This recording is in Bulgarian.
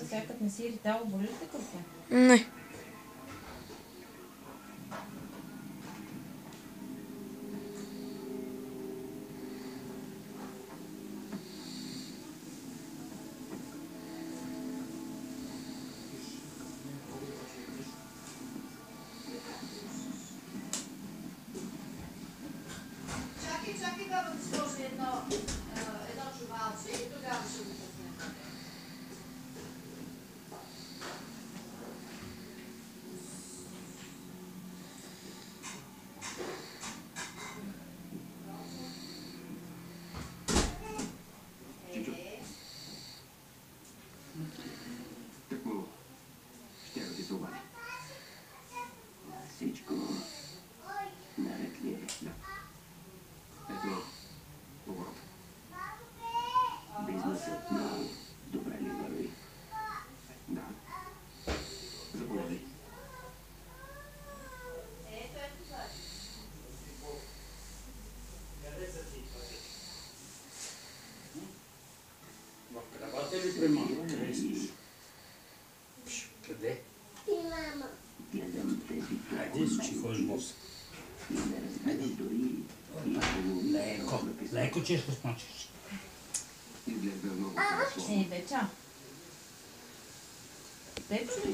сякаш не си иритал, боли ли те какво? Не. Чакай да сложи едно чувалче и тогава ще го пуснем. Какво ще ти се обади? Всичко наред ли е? Да. Ето, поворот. Бизнесът ни добре ли върви? Да. Заповядай. Ето това. В кравата ли премахваш? Къде? Гледам тези Хайде, си ходиш бос. и не разбирам дори Леко, леко че ще смачиш. изглежда много хорошо. Бе, чао. Те ли си